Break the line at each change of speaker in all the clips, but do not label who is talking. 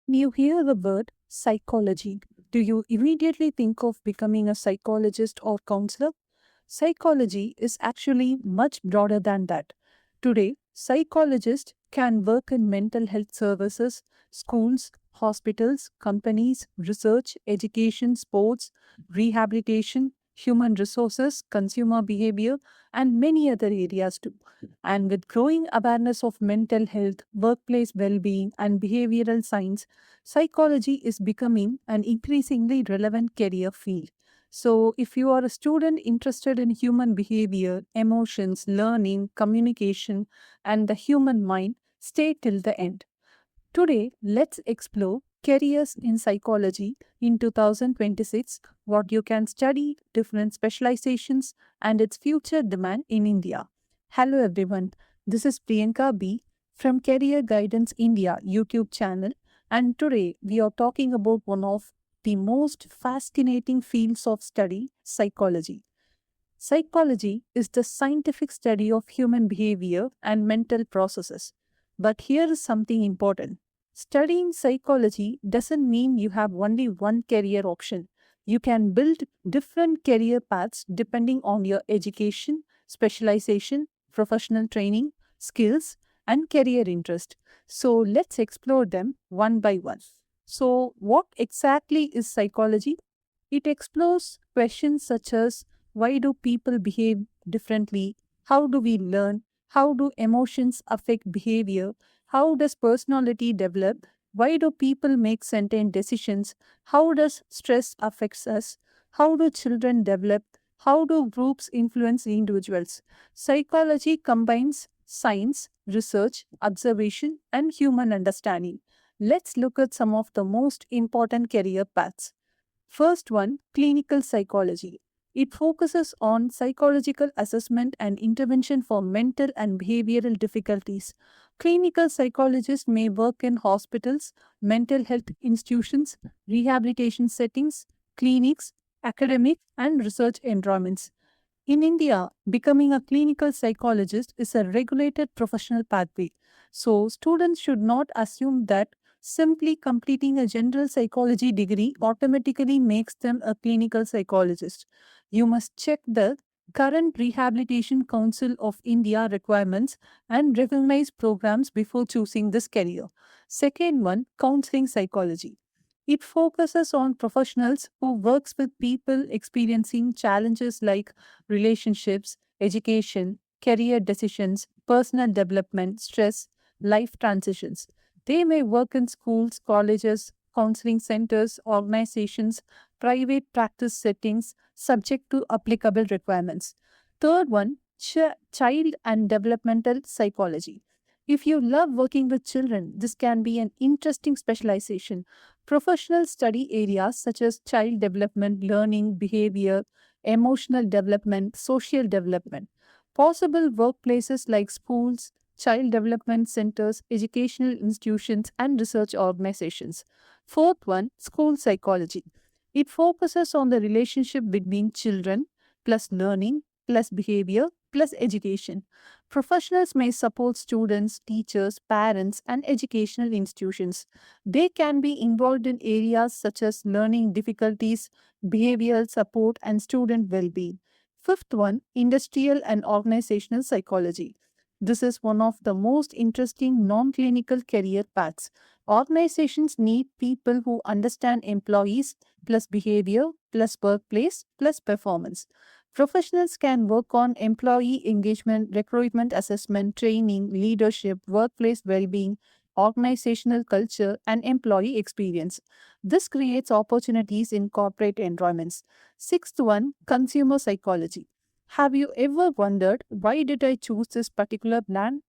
You hear the word psychology. Do you immediately think of becoming a psychologist or counselor? Psychology is actually much broader than that. Today, psychologists can work in mental health services, schools, hospitals, companies, research, education, sports, rehabilitation, human resources, consumer behavior, and many other areas too. And with growing awareness of mental health, workplace well being, and behavioral science, psychology is becoming an increasingly relevant career field. So, if you are a student interested in human behavior, emotions, learning, communication, and the human mind, stay till the end. Today, let's explore careers in psychology in 2026, what you can study, different specializations, and its future demand in India. Hello, everyone. This is Priyanka B from Career Guidance India YouTube channel, and today we are talking about one of the most fascinating fields of study psychology. Psychology is the scientific study of human behavior and mental processes. But here is something important. Studying psychology doesn't mean you have only one career option. You can build different career paths depending on your education, specialization, professional training, skills, and career interest. So let's explore them one by one. So, what exactly is psychology? It explores questions such as why do people behave differently? How do we learn? How do emotions affect behavior? How does personality develop? Why do people make certain decisions? How does stress affects us? How do children develop? How do groups influence individuals? Psychology combines science, research, observation, and human understanding. Let's look at some of the most important career paths. First one, clinical psychology. It focuses on psychological assessment and intervention for mental and behavioral difficulties. Clinical psychologists may work in hospitals, mental health institutions, rehabilitation settings, clinics, academic, and research environments. In India, becoming a clinical psychologist is a regulated professional pathway. So, students should not assume that simply completing a general psychology degree automatically makes them a clinical psychologist. You must check the current Rehabilitation Council of India requirements and recognize programs before choosing this career. Second one, counseling psychology. It focuses on professionals who works with people experiencing challenges like relationships, education, career decisions, personal development, stress, life transitions. They may work in schools, colleges, counseling centers, organizations, private practice settings, subject to applicable requirements. Third one, child and developmental psychology. If you love working with children, this can be an interesting specialization. Professionals study areas such as child development, learning, behavior, emotional development, social development. Possible workplaces like schools, child development centers, educational institutions, and research organizations. Fourth one, school psychology. It focuses on the relationship between children plus learning plus behavior plus education. Professionals may support students, teachers, parents, and educational institutions. They can be involved in areas such as learning difficulties, behavioral support, and student well being. Fifth one, industrial and organizational psychology. This is one of the most interesting non clinical career paths. Organizations need people who understand employees plus behavior plus workplace plus performance. Professionals can work on employee engagement, recruitment assessment, training, leadership, workplace well being, organizational culture, and employee experience. This creates opportunities in corporate environments. Sixth one, consumer psychology. Have you ever wondered why did I choose this particular brand?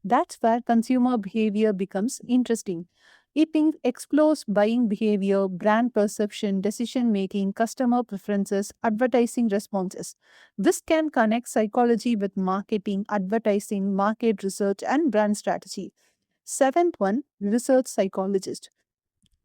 That's where consumer behavior becomes interesting. It explores buying behavior, brand perception, decision making, customer preferences, advertising responses. This can connect psychology with marketing, advertising, market research, and brand strategy. Seventh one, research psychologist.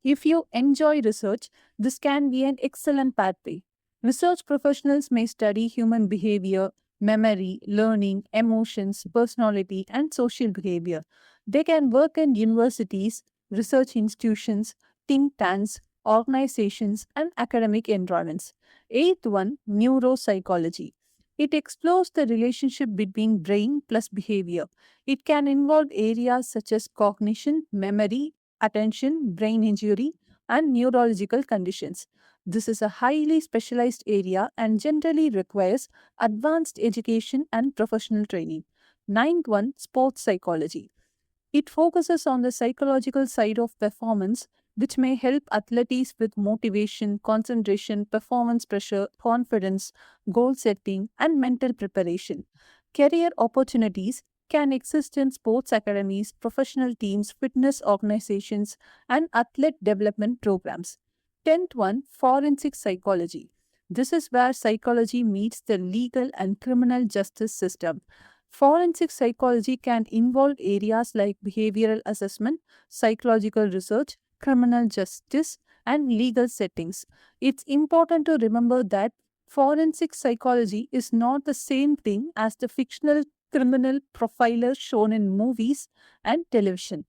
If you enjoy research, this can be an excellent pathway. Research professionals may study human behavior, memory, learning, emotions, personality, and social behavior. They can work in universities, research institutions, think tanks, organizations, and academic environments. Eighth one, neuropsychology. It explores the relationship between brain plus behavior. It can involve areas such as cognition, memory, attention, brain injury, and neurological conditions. This is a highly specialized area and generally requires advanced education and professional training. Ninth one, sports psychology. It focuses on the psychological side of performance, which may help athletes with motivation, concentration, performance pressure, confidence, goal setting, and mental preparation. Career opportunities can exist in sports academies, professional teams, fitness organizations, and athlete development programs. 10th one, forensic psychology. This is where psychology meets the legal and criminal justice system. Forensic psychology can involve areas like behavioral assessment, psychological research, criminal justice, and legal settings. It's important to remember that forensic psychology is not the same thing as the fictional criminal profiler shown in movies and television.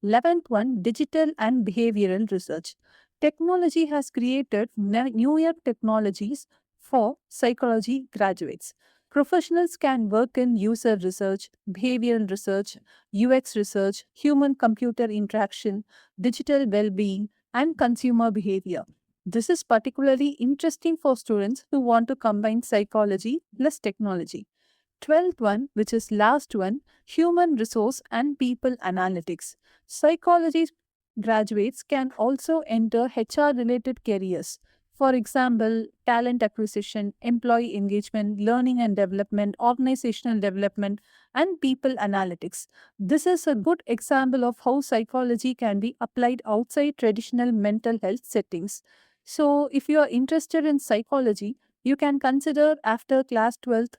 11th one, digital and behavioral research. Technology has created newer technologies for psychology graduates. Professionals can work in user research, behavioral research, UX research, human computer interaction, digital well being, and consumer behavior. This is particularly interesting for students who want to combine psychology plus technology. 12th one, which is last one, human resource and people analytics. Psychology graduates can also enter HR related careers. For example, talent acquisition, employee engagement, learning and development, organizational development, and people analytics. This is a good example of how psychology can be applied outside traditional mental health settings. So, if you are interested in psychology, you can consider after class 12th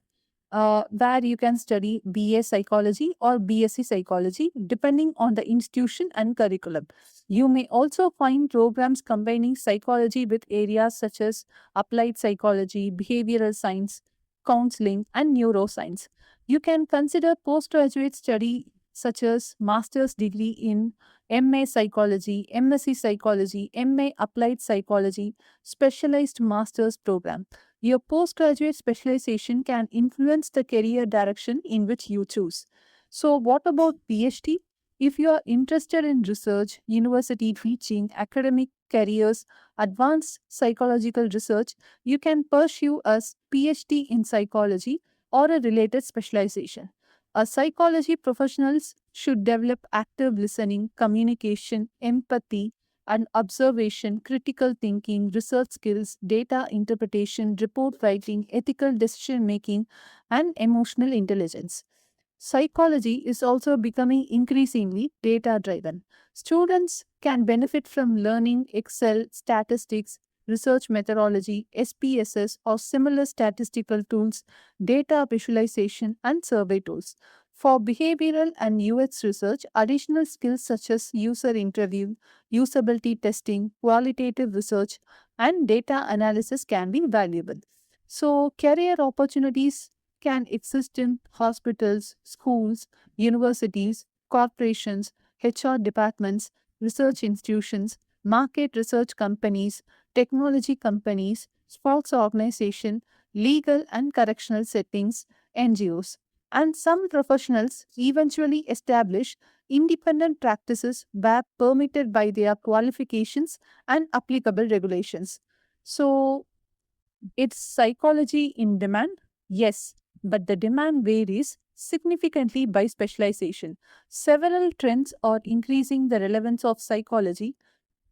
where you can study BA Psychology or BSc Psychology depending on the institution and curriculum. You may also find programs combining psychology with areas such as applied psychology, behavioral science, counseling, and neuroscience. You can consider postgraduate study such as master's degree in MA Psychology, MSc Psychology, MA Applied Psychology, specialized master's program. Your postgraduate specialization can influence the career direction in which you choose. So, what about PhD? If you are interested in research, university teaching, academic careers, advanced psychological research, you can pursue a PhD in psychology or a related specialization. A psychology professionals should develop active listening, communication, empathy, and observation, critical thinking, research skills, data interpretation, report writing, ethical decision making, and emotional intelligence. Psychology is also becoming increasingly data driven. Students can benefit from learning Excel, statistics, research methodology, SPSS, or similar statistical tools, data visualization, and survey tools. For behavioral and UX research, additional skills such as user interview, usability testing, qualitative research, and data analysis can be valuable. So, career opportunities can exist in hospitals, schools, universities, corporations, HR departments, research institutions, market research companies, technology companies, sports organizations, legal and correctional settings, NGOs. And some professionals eventually establish independent practices where permitted by their qualifications and applicable regulations. So, it's psychology in demand? Yes, but the demand varies significantly by specialization. Several trends are increasing the relevance of psychology,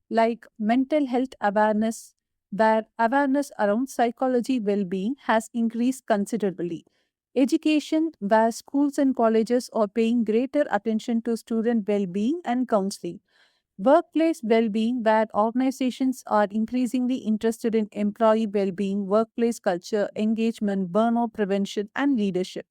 like mental health awareness, where awareness around psychology well being has increased considerably. Education, where schools and colleges are paying greater attention to student well being and counseling. Workplace well being, where organizations are increasingly interested in employee well being, workplace culture, engagement, burnout prevention, and leadership.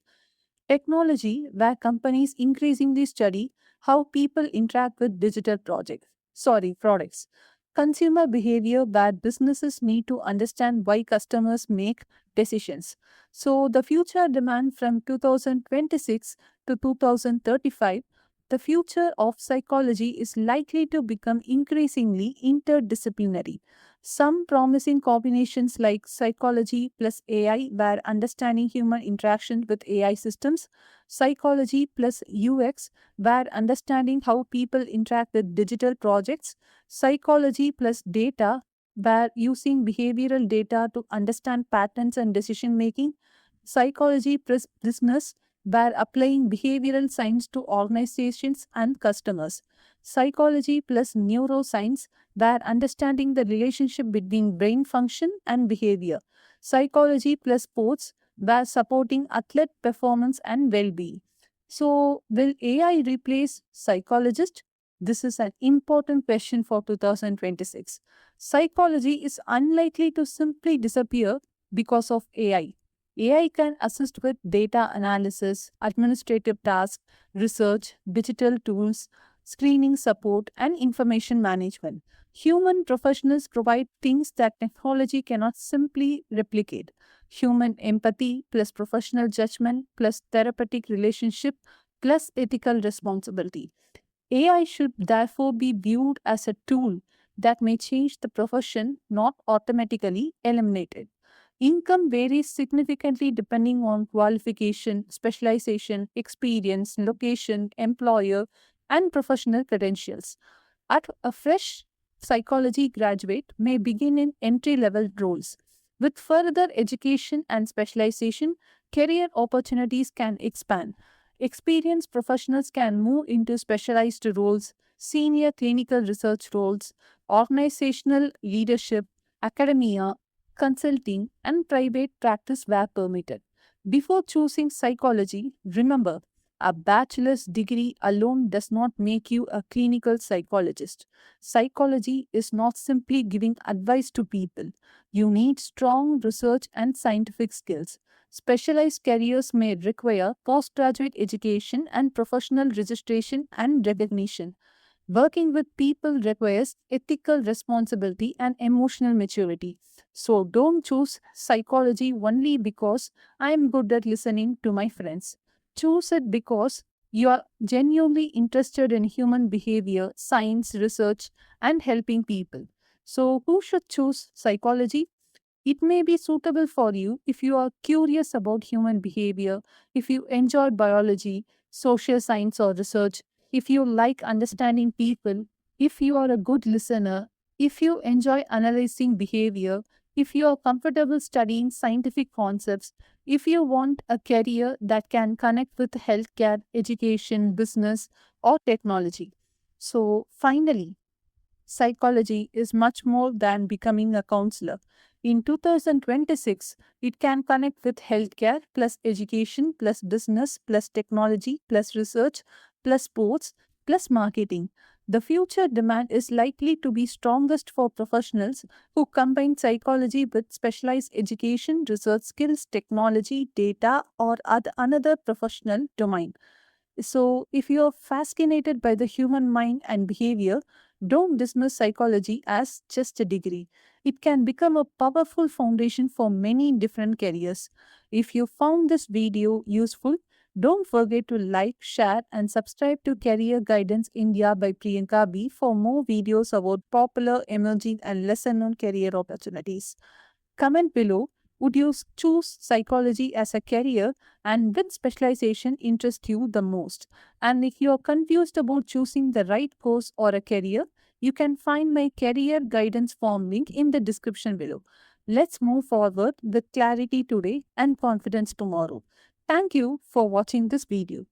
Technology, where companies increasingly study how people interact with digital products. Consumer behavior, where businesses need to understand why customers make decisions. So, the future demand from 2026 to 2035 the future of psychology is likely to become increasingly interdisciplinary. Some promising combinations like psychology plus AI, where understanding human interaction with AI systems, psychology plus UX, where understanding how people interact with digital projects, psychology plus data, where using behavioral data to understand patterns and decision making, psychology plus business, where applying behavioral science to organizations and customers, psychology plus neuroscience, where understanding the relationship between brain function and behavior, psychology plus sports, where supporting athlete performance and well being. So, will AI replace psychologists? This is an important question for 2026. Psychology is unlikely to simply disappear because of AI. AI can assist with data analysis, administrative tasks, research, digital tools, screening support, and information management. Human professionals provide things that technology cannot simply replicate: human empathy, plus professional judgment, plus therapeutic relationship, plus ethical responsibility. AI should therefore be viewed as a tool that may change the profession, not automatically eliminate it. Income varies significantly depending on qualification, specialization, experience, location, employer, and professional credentials. At a fresh psychology graduate may begin in entry level roles. With further education and specialization, career opportunities can expand. Experienced professionals can move into specialized roles, senior clinical research roles, organizational leadership, academia, consulting, and private practice where permitted. Before choosing psychology, remember, a bachelor's degree alone does not make you a clinical psychologist. Psychology is not simply giving advice to people. You need strong research and scientific skills. Specialized careers may require postgraduate education and professional registration and recognition. Working with people requires ethical responsibility and emotional maturity. So don't choose psychology only because I am good at listening to my friends. Choose it because you are genuinely interested in human behavior, science, research, and helping people. So, who should choose psychology? It may be suitable for you if you are curious about human behavior, if you enjoy biology, social science, or research, if you like understanding people, if you are a good listener, if you enjoy analyzing behavior, if you are comfortable studying scientific concepts, if you want a career that can connect with healthcare, education, business, or technology. So, finally, psychology is much more than becoming a counselor. In 2026, it can connect with healthcare, plus education, plus business, plus technology, plus research, plus sports, plus marketing. The future demand is likely to be strongest for professionals who combine psychology with specialized education, research skills, technology, data, or another professional domain. So, if you are fascinated by the human mind and behavior, don't dismiss psychology as just a degree. It can become a powerful foundation for many different careers. If you found this video useful, don't forget to like, share, and subscribe to Career Guidance India by Priyanka B for more videos about popular, emerging, and lesser known career opportunities. Comment below, would you choose psychology as a career, and which specialization interests you the most? And if you are confused about choosing the right course or a career, you can find my career guidance form link in the description below. Let's move forward with clarity today and confidence tomorrow. Thank you for watching this video.